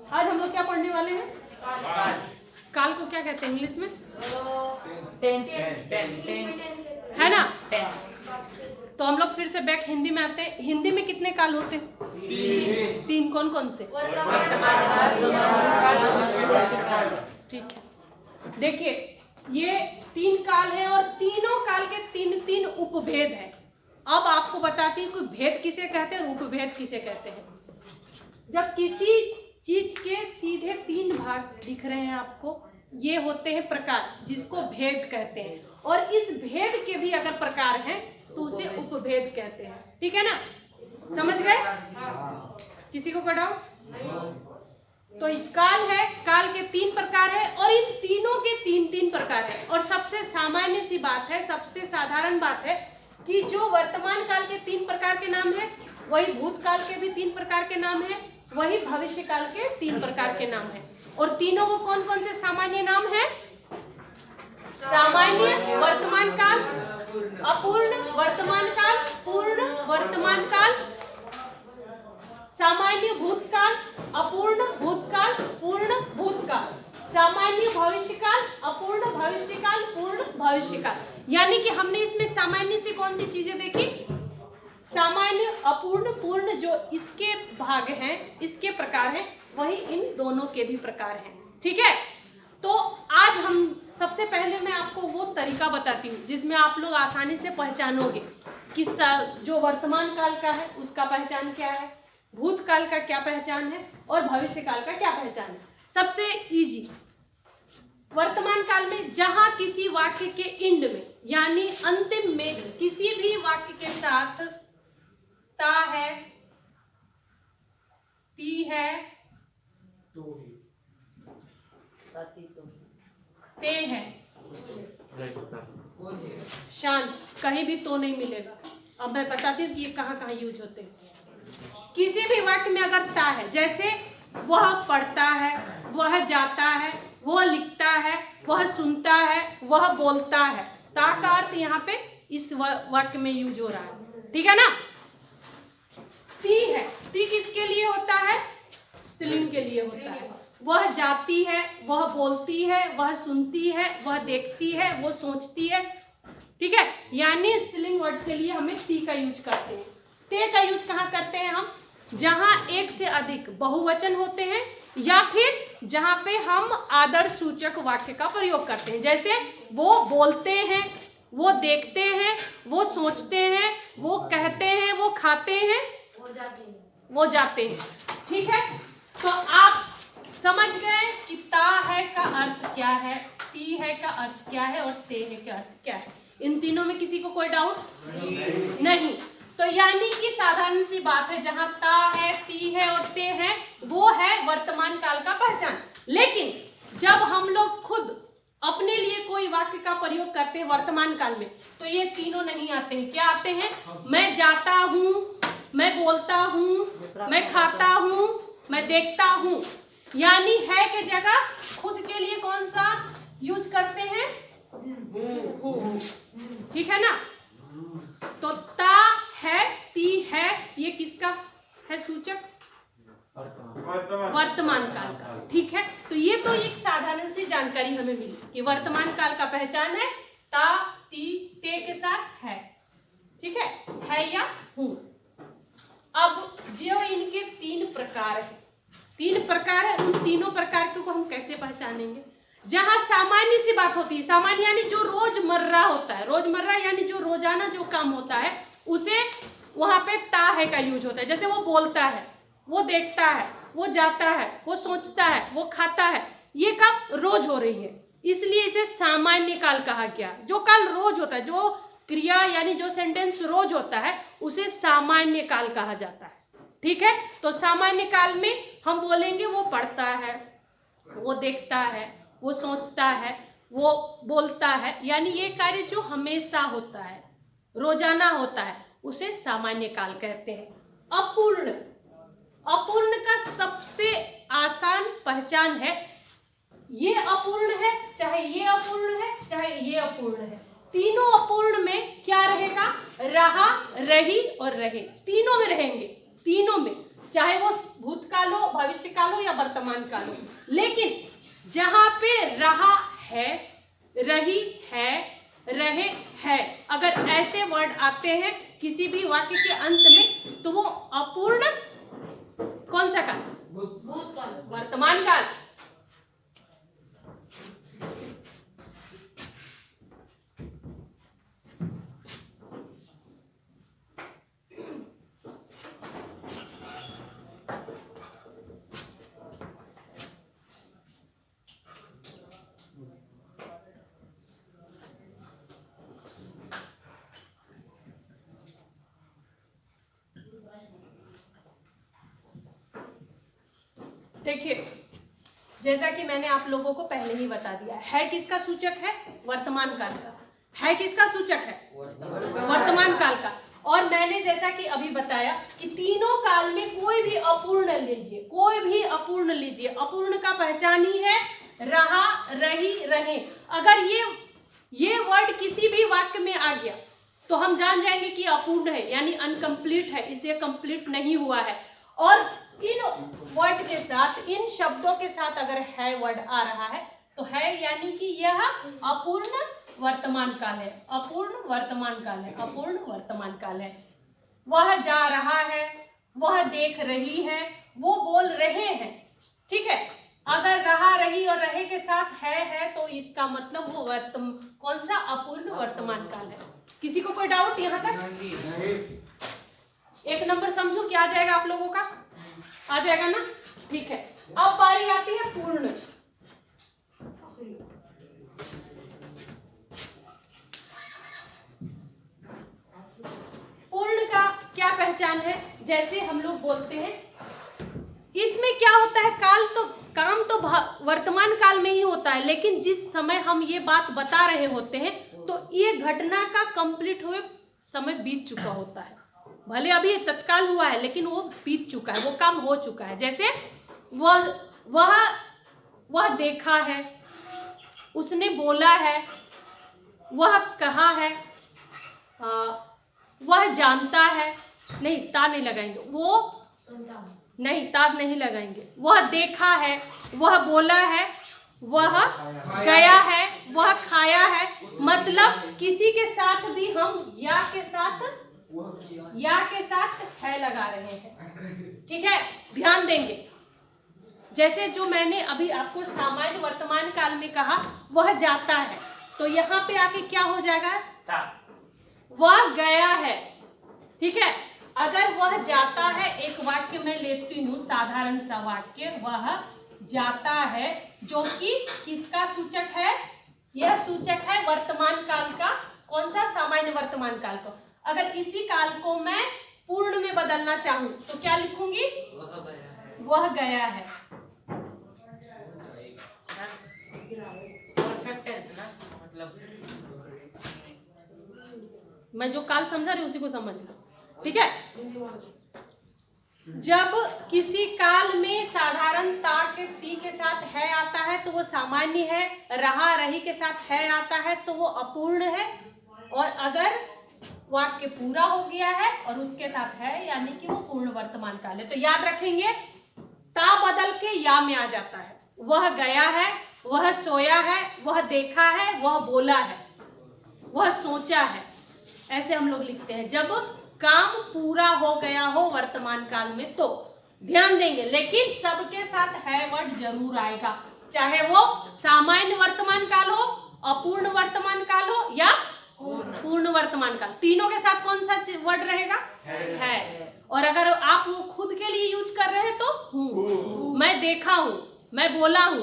आज हम लोग क्या पढ़ने वाले हैं? काल को क्या कहते हैं इंग्लिश में? टेंस है ना? टेंस। तो हम लोग फिर से बैक हिंदी में आते हैं। हिंदी में कितने काल होते हैं? तीन। कौन कौन से? ठीक है, देखिए ये तीन काल है और तीनों काल के तीन तीन उपभेद है। अब आपको बताती हूँ कि भेद किसे कहते हैं और उपभेद किसे कहते हैं। जब किसी चीज के सीधे तीन भाग दिख रहे हैं आपको, ये होते हैं प्रकार, जिसको भेद कहते हैं। और इस भेद के भी अगर प्रकार हैं तो उसे उपभेद कहते हैं। ठीक है ना? समझ गए? किसी को कोई डाउट? तो काल है, काल के तीन प्रकार है और इन तीनों के तीन तीन प्रकार है। और सबसे सामान्य सी बात है, सबसे साधारण बात है कि जो वर्तमान काल के तीन प्रकार के नाम है, वही भूतकाल के भी तीन प्रकार के नाम है, वही भविष्य काल के तीन प्रकार के नाम है। और तीनों को कौन कौन से सामान्य नाम है? सामान्य वर्तमान काल, अपूर्ण वर्तमान काल, पूर्ण वर्तमान काल, सामान्य भूतकाल, अपूर्ण भूतकाल, पूर्ण भूतकाल, सामान्य भविष्यकाल, अपूर्ण भविष्यकाल, पूर्ण भविष्यकाल। यानी कि हमने इसमें सामान्य से कौन सी चीजें देखी? सामान्य, अपूर्ण, पूर्ण जो इसके भाग हैं, इसके प्रकार हैं, वही इन दोनों के भी प्रकार हैं। ठीक है? तो आज हम सबसे पहले मैं आपको वो तरीका बताती हूँ जिसमें आप लोग आसानी से पहचानोगे कि जो वर्तमान काल का है उसका पहचान क्या है, भूतकाल का क्या पहचान है और भविष्य काल का क्या पहचान है। सबसे इजी, वर्तमान काल में जहां किसी वाक्य के एंड में यानी अंतिम में किसी भी वाक्य के साथ ता है, ती है, ते है, शांत, कहीं भी तो नहीं मिलेगा। अब मैं बताती हूँ कि ये कहाँ कहाँ यूज होते हैं। किसी भी वाक्य में अगर ता है, जैसे वह पढ़ता है, वह जाता है, वह लिखता है, वह सुनता है, वह बोलता है, ता का अर्थ यहाँ पे इस वाक्य में यूज हो रहा है। ठीक है ना? ती है, ती किसके लिए होता है? स्त्रीलिंग के लिए होता है। वह जाती है, वह बोलती है, वह सुनती है, वह देखती है, वो सोचती है। ठीक है? यानी स्त्रीलिंग वर्ड के लिए हमें ती का यूज करते हैं। ते का यूज कहाँ करते हैं हम? जहां एक से अधिक बहुवचन होते हैं या फिर जहां पे हम आदर सूचक वाक्य का प्रयोग करते हैं। जैसे वो बोलते हैं, वो देखते हैं, वो सोचते हैं, वो कहते हैं, वो खाते हैं, वो जाते हैं। ठीक है? तो आप समझ गए कि ता है का अर्थ क्या है, ती है का अर्थ क्या है और ते है का अर्थ क्या है। इन तीनों में किसी को कोई डाउट नहीं। तो यानी कि साधारण सी बात है, जहां ता है, ती है और ते है, वो है वर्तमान काल का पहचान। लेकिन जब हम लोग खुद अपने लिए कोई वाक्य का प्रयोग करते हैं वर्तमान काल में, तो ये तीनों नहीं आते हैं। क्या आते हैं? मैं जाता हूँ, मैं बोलता हूँ, मैं खाता हूँ, मैं देखता हूँ। यानी है के जगह खुद के लिए कौन सा यूज करते हैं? हूँ। ठीक है ना? तो ता है, ती है, ये किसका है सूचक? वर्तमान काल का। ठीक है? तो ये तो एक साधारण सी जानकारी हमें मिली कि वर्तमान काल का पहचान है ता, ती, ते के साथ है। ठीक है या हूँ। अब जो इनके तीन प्रकार है, तीन प्रकार है, उन तीनों प्रकार को हम कैसे पहचानेंगे? जहां सामान्य सी बात होती है, सामान्य यानी जो रोजमर्रा होता है, रोजमर्रा यानी जो रोजाना जो काम होता है, उसे वहां पे ता है का यूज होता है। जैसे वो बोलता है, वो देखता है, वो जाता है, वो सोचता है, वो खाता है, ये काम रोज हो रही है, इसलिए इसे सामान्य काल कहा गया। जो काल रोज होता है, जो क्रिया यानी जो सेंटेंस रोज होता है, उसे सामान्य काल कहा जाता है। ठीक है? तो सामान्य काल में हम बोलेंगे वो पढ़ता है, वो देखता है, वो सोचता है, वो बोलता है, यानी ये कार्य जो हमेशा होता है, रोजाना होता है, उसे सामान्य काल कहते हैं। अपूर्ण, अपूर्ण का सबसे आसान पहचान है, ये अपूर्ण है, चाहे ये अपूर्ण है, चाहे ये अपूर्ण है, तीनों अपूर्ण में क्या रहेगा? रहा, रही और रहे, तीनों में रहेंगे। तीनों में चाहे वो भूतकाल हो, भविष्यकाल हो या वर्तमान काल हो। लेकिन जहां पे रहा है, रही है, रहे है, अगर ऐसे वर्ड आते हैं किसी भी वाक्य के अंत में तो वो अपूर्ण कौन सा काल? भूतकाल। वर्तमान काल। देखिए, जैसा कि मैंने आप लोगों को पहले ही बता दिया है किसका सूचक है? वर्तमान काल का। है किसका सूचक है? वर्तमान काल का। और मैंने जैसा कि अभी बताया कि तीनों काल में कोई भी अपूर्ण लीजिए, कोई भी अपूर्ण लीजिए, अपूर्ण का पहचान ही है रहा, रही, रहे। अगर ये वर्ड किसी भी वाक्य में आ गया तो हम जान जाएंगे कि अपूर्ण है, यानी अनकंप्लीट है, इसे कंप्लीट नहीं हुआ है। और इन वर्ड के साथ, इन शब्दों के साथ अगर है वर्ड आ रहा है तो है यानी कि यह अपूर्ण वर्तमान काल है, अपूर्ण वर्तमान काल है, अपूर्ण वर्तमान काल है। वह जा रहा है, वह देख रही है, वो बोल रहे हैं, ठीक है। अगर रहा, रही और रहे के साथ है तो इसका मतलब वो कौन सा? अपूर्ण वर्तमान काल है। किसी को कोई डाउट यहाँ तक? एक नंबर समझो क्या आ जाएगा आप लोगों का? आ जाएगा ना? ठीक है। अब बारी आती है पूर्ण। पूर्ण का क्या पहचान है? जैसे हम लोग बोलते हैं, इसमें क्या होता है? काम तो वर्तमान काल में ही होता है, लेकिन जिस समय हम ये बात बता रहे होते हैं तो ये घटना का कंप्लीट हुए समय बीत चुका होता है। भले अभी तत्काल हुआ है लेकिन वो बीत चुका है, वो काम हो चुका है। जैसे वह देखा है, उसने बोला है, वह कहा है, वह जानता है, नहीं ता नहीं लगाएंगे, वो नहीं ता नहीं लगाएंगे। वह देखा है, वह बोला है, वह गया है, वह खाया है। मतलब किसी के साथ भी हम या के साथ है लगा रहे हैं, ठीक है। ध्यान देंगे, जैसे जो मैंने अभी आपको सामान्य वर्तमान काल में कहा, वह जाता है, तो यहाँ पे आके क्या हो जाएगा? वह गया है, ठीक है। अगर वह जाता है, एक वाक्य मैं लेती हूँ, साधारण सा वाक्य, वह जाता है, जो कि किसका सूचक है? यह सूचक है वर्तमान काल का। कौन सा? सामान्य वर्तमान काल का। अगर इसी काल को मैं पूर्ण में बदलना चाहूं तो क्या लिखूंगी? वह गया है। परफेक्ट टेंस ना, मतलब मैं जो काल समझा रही उसी को समझ लो, ठीक है। जब किसी काल में साधारणता के ती के साथ है आता है तो वो सामान्य है, रहा, रही के साथ है आता है तो वो अपूर्ण है, और अगर वाक्य पूरा हो गया है और उसके साथ है यानी कि वो पूर्ण वर्तमान काल है। तो याद रखेंगे, ता बदल के या में आ जाता है। वह गया है, वह सोया है, वह देखा है, वह बोला है, वह सोचा है, ऐसे हम लोग लिखते हैं जब काम पूरा हो गया हो वर्तमान काल में। तो ध्यान देंगे, लेकिन सबके साथ है वर्ड जरूर आएगा, चाहे वो सामान्य वर्तमान काल हो, अपूर्ण वर्तमान काल हो या पूर्ण वर्तमान काल। तीनों के साथ कौन सा वर्ड रहेगा? है। और अगर आप वो खुद के लिए यूज कर रहे हैं तो हूं, मैं देखा हूं, मैं बोला हूं,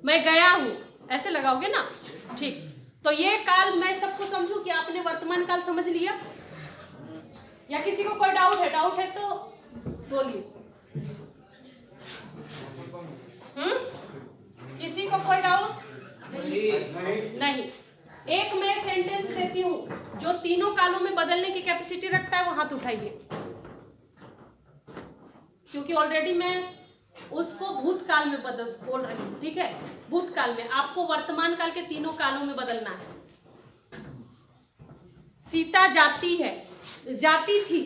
मैं गया हूं, ऐसे लगाओगे ना, ठीक। तो ये काल मैं सबको समझू कि आपने वर्तमान काल समझ लिया, या किसी को कोई डाउट है? डाउट है तो बोलिए। किसी को कोई डाउट? नहीं। एक मैं सेंटेंस देती हूं जो तीनों कालों में बदलने की कैपेसिटी रखता है, वो हाथ उठाइए, क्योंकि ऑलरेडी मैं उसको भूतकाल में बोल रही हूँ, ठीक है। भूतकाल में आपको वर्तमान काल के तीनों कालों में बदलना है। सीता जाती है, जाती थी,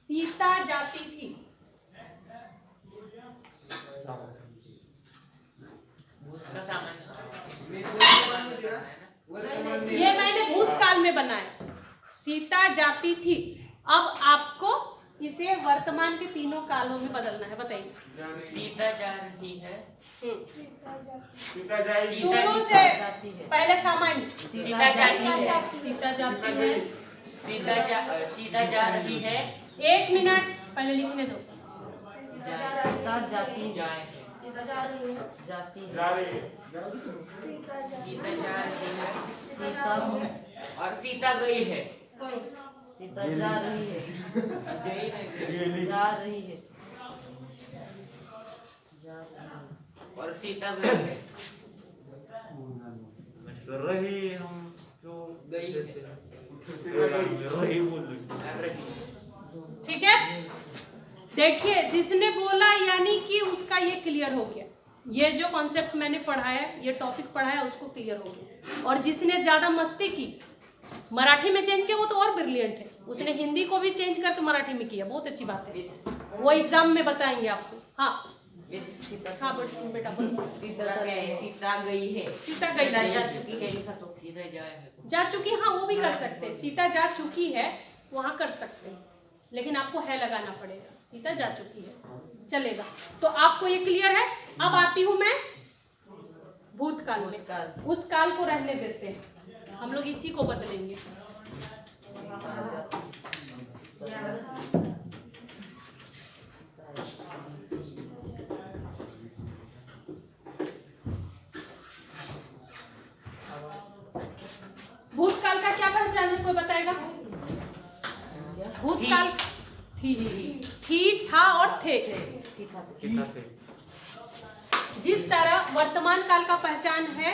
सीता जाती थी, उसका सामान ये मैंने भूतकाल में बनाया। सीता जाती थी। अब आपको इसे वर्तमान के तीनों कालों में बदलना है। बताइए। सीता जा रही है। शुरू से पहले सामान्य। सीता जाती है। सीता जाती है। सीता जा रही है। 1 मिनट पहले लिखने दो। सीता जाती जाए जाती जा रही है। सीता जा रही है सीता और सीता गई है। सीता जा रही है जा रही है और सीता गई है। रही हम जो गई है। रही बोल ठीक है। देखिए, जिसने बोला यानी कि उसका ये क्लियर हो गया। ये जो कॉन्सेप्ट मैंने पढ़ाया, ये टॉपिक पढ़ाया, उसको क्लियर हो गया। और जिसने ज्यादा मस्ती की, मराठी में चेंज किया, वो तो और ब्रिलियंट है। उसने हिंदी को भी चेंज करके मराठी में किया, बहुत अच्छी बात है। वो एग्जाम में बताएंगे आपको। हाँ हाँ बेटा बोलो। तीसरा क्या है? सीता गई है। सीता गई है। जा चुकी है लिखा तो सीता जाए है। जा चुकी, हाँ वो भी कर सकते हैं। सीता जा चुकी है वहां कर सकते हैं, लेकिन आपको है लगाना पड़ेगा। सीता जा चुकी है चलेगा। तो आपको ये क्लियर है। अब आती हूं मैं भूतकाल में। उस काल को रहने देते हैं, हम लोग इसी को बदलेंगे। भूतकाल का क्या पहचान है, कोई बताएगा? भूतकाल थी, था और थे। जिस तरह वर्तमान काल का पहचान है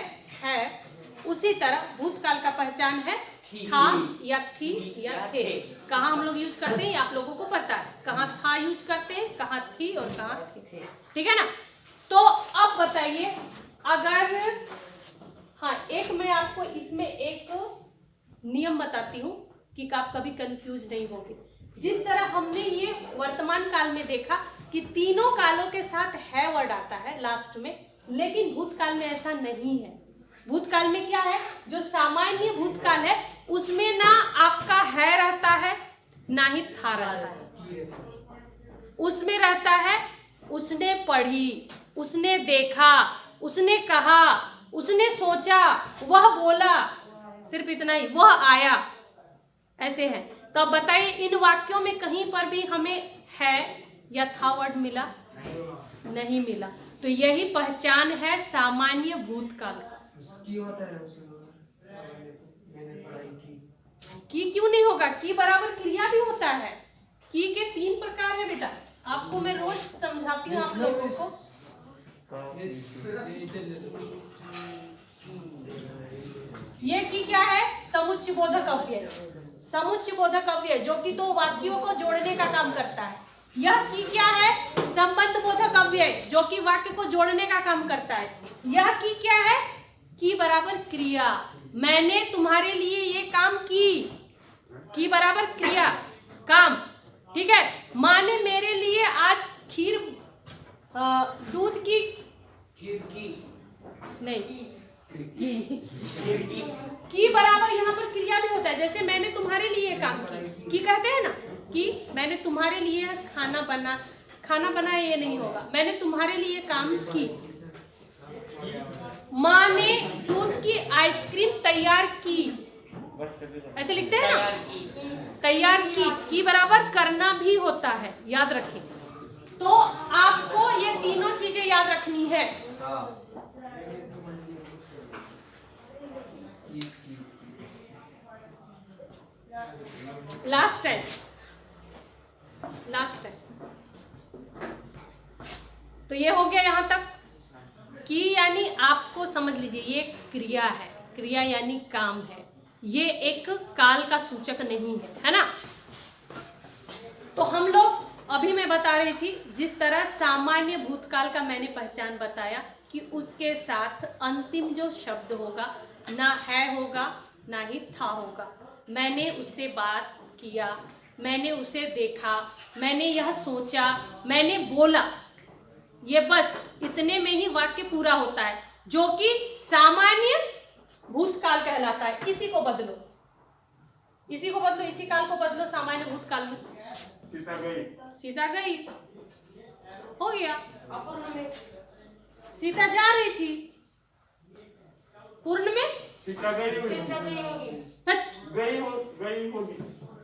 उसी तरह भूतकाल का पहचान है था या थी या थे। कहाँ हम लोग यूज करते हैं आप लोगों को पता है। कहाँ था यूज करते हैं, कहाँ थी और कहाँ थे। ठीक है ना। तो अब बताइए, अगर हाँ, एक मैं आपको इसमें एक नियम बताती हूँ कि आप कभी कंफ्यूज नहीं होंगे। जिस तरह हमने ये वर्तमान काल में देखा कि तीनों कालों के साथ है वर्ड आता है लास्ट में, लेकिन भूतकाल में ऐसा नहीं है। भूतकाल में क्या है, जो सामान्य भूतकाल है उसमें ना आपका है रहता है ना ही था रहता है। उसमें रहता है उसने पढ़ी, उसने देखा, उसने कहा, उसने सोचा, वह बोला, सिर्फ इतना ही, वह आया, ऐसे है। तो अब बताइए, इन वाक्यों में कहीं पर भी हमें है या था वर्ड मिला? नहीं मिला। तो यही पहचान है सामान्य भूतकाल का। की क्यों नहीं होगा? की बराबर क्रिया भी होता है। की के 3 प्रकार है बेटा, आपको मैं रोज समझाती हूँ आप लोगों को। ये की क्या है? समुच्चय बोधक अव्यय। समुच्चय बोधक अव्यय जो कि 2 वाक्यों को जोड़ने का काम करता है। यह की क्या है? संबंध बोधक अव्यय जो कि वाक्य को जोड़ने का काम करता है। यह की क्या है? की बराबर क्रिया। मैंने तुम्हारे लिए ये काम की बराबर क्रिया काम। ठीक है। माँ ने मेरे लिए आज खीर दूध की नहीं की बराबर यहाँ पर क्रिया भी होता है। जैसे मैंने तुम्हारे लिए काम की कहते हैं ना, कि मैंने तुम्हारे लिए खाना बनाया, ये नहीं होगा। मैंने तुम्हारे लिए काम की। माँ ने दूध की आइसक्रीम तैयार की, ऐसे लिखते हैं ना, तैयार की बराबर करना भी होता है, याद रखिए। तो आपको ये तीनों चीजें याद रखनी है। लास्ट टाइम तो ये हो गया यहां तक। कि यानी आपको समझ लीजिए, ये क्रिया है। क्रिया यानी काम है, ये एक काल का सूचक नहीं है ना। तो हम लोग, अभी मैं बता रही थी, जिस तरह सामान्य भूतकाल का मैंने पहचान बताया कि उसके साथ अंतिम जो शब्द होगा ना है होगा ना ही था होगा। मैंने उससे बात किया, मैंने उसे देखा, मैंने यह सोचा, मैंने बोला, ये बस इतने में ही वाक्य पूरा होता है। जो कि सामान्य भूतकाल कहलाता है। इसी को बदलो, इसी को बदलो, इसी काल को बदलो सामान्य भूतकाल में। सीता गई। सीता गई हो गया। अपूर्ण में सीता जा रही थी, पूर्ण में सीता गई होगी। हट, गई होगी।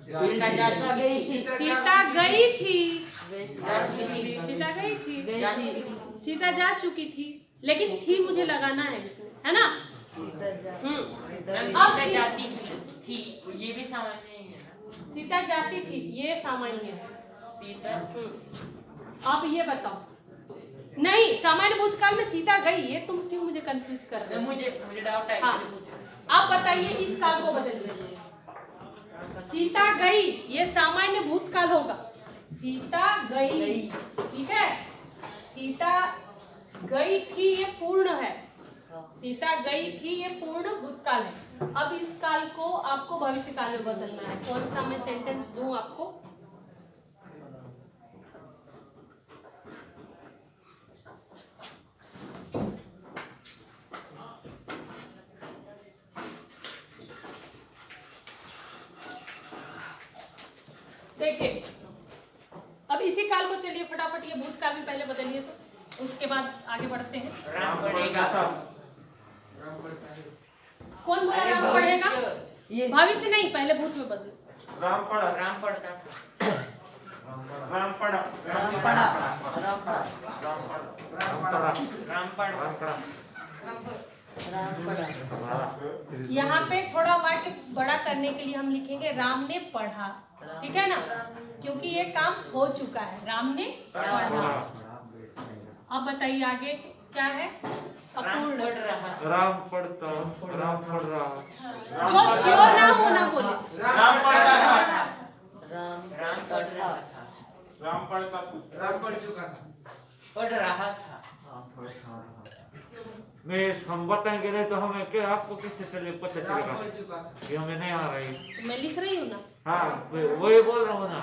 सीता जा गई थी सीता गई थी, जा चुकी थी। सीता गई थी, जा चुकी थी। सीता जा चुकी थी, लेकिन थी मुझे लगाना है इसमें, है ना। सीता जा सीता मैम, गई। सीता जाती थी, ये भी सामान्य ही है ना। सीता जाती थी, ये सामान्य है। सीता आप ये बताओ, नहीं सामान्य भूतकाल में सीता गई, ये तुम क्यों मुझे कंफ्यूज कर रहे हो। मुझे डाउट है, हाँ। इसलिए पूछ रहा हूँ। आप बताइए इस काल को बदलिए। सीता गई ये सामान्य भूतकाल होगा। सीता गई, ठीक है। सीता गई थी ये पूर्ण है। सीता गई थी ये पूर्ण भूतकाल है। अब इस काल को आपको भविष्य काल में बदलना है। कौन सा मैं सेंटेंस दूं आपको? देखिए, अब इसी काल को चलिए फटाफट ये भूतकाल में पहले बदलिए, तो उसके बाद आगे बढ़ते हैं। राम पढ़ेगा। कौन बोला अरे राम पढ़ेगा? ये भविष्य नहीं, पहले भूत में बदलो। राम पढ़ा। राम पढ़ता था। राम पढ़ा। राम पढ़ा राम पढ़ा राम पढ़ा। राम पढ़ा। यहाँ पे थोड़ा वाक्य बड़ा करने के लिए हम लिखेंगे राम ने पढ़ा, ठीक है ना, क्योंकि ये काम हो चुका है। राम ने पढ़ा। अब बताइए आगे क्या है? राम अपूर्ण। पढ़ रहा। राम पढ़ता, राम पढ़ रहा। जो श्योर ना हो ना बोले। राम पढ़ता था। राम राम पढ़ रहा था। राम पढ़ता था। राम पढ़ चुका था। पढ़ रहा था। नहीं, हम बताएंगे नहीं तो हमें क्या, आपको किससे चले पता राम चलेगा पढ़ चुका था। कि हमें नहीं आ रही। मैं लिख रही हूँ ना, हाँ, वही बोल रहा हूँ ना।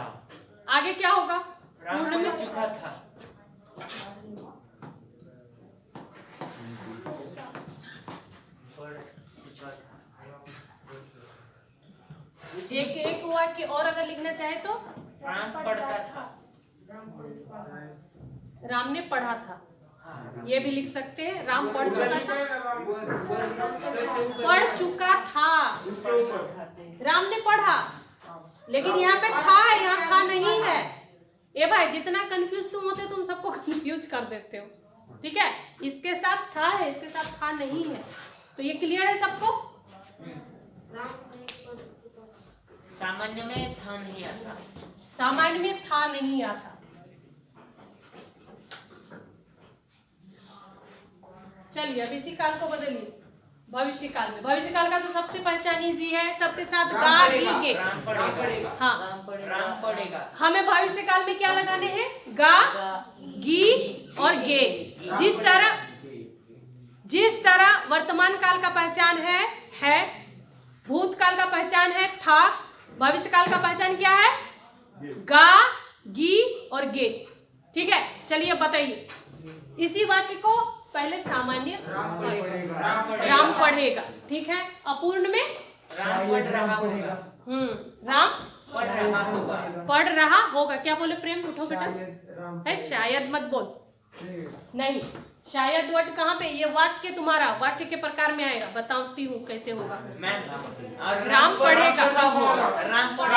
आगे क्या होगा? राम पूर्ण में पढ़ चुका था। पढ़ चुका था। एक वाक्य और अगर लिखना चाहे तो राम पढ़ता था। राम ने पढ़ा था, हाँ। ये भी लिख सकते हैं। राम पढ़ चुका था, ऊपर पढ़ चुका था। उसके ऊपर राम ने पढ़ा, लेकिन यहाँ पे था है, यहाँ था नहीं है। ये भाई जितना कंफ्यूज तुम होते तुम सबको कंफ्यूज कर देते हो, ठीक है। इसके साथ था है, इसके साथ था नहीं है, तो ये क्लियर है सबको? सामान्य में था नहीं आता। सामान्य में था नहीं आता। चलिए अब इसी काल को बदलिए भविष्य काल में। भविष्य काल का तो सबसे पहचान इजी है, सबके साथ राम गा पढ़ेगा। गी गे। राम पढ़ेगा। हाँ, राम पढ़ेगा राम पढ़ेगा। हमें भविष्य काल में क्या लगाने हैं? गा, गी और गे। जिस तरह वर्तमान काल का पहचान है, भूतकाल का पहचान है था, भविष्य काल का पहचान क्या है? गा, गी और गे, ठीक है। चलिए बताइए इसी वाक्य को पहले सामान्य राम पढ़ेगा, ठीक है। अपूर्ण में राम पढ़ रहा होगा। राम पढ़ रहा होगा। पढ़ रहा होगा। क्या बोले प्रेम? उठो बेटा। राम है शायद मत बोल, नहीं शायद वर्ड कहाँ पे? ये वाक्य तुम्हारा वाक्य के प्रकार में आएगा, बताती हूँ कैसे होगा। मैम, राम पढ़ेगा। राम पढ़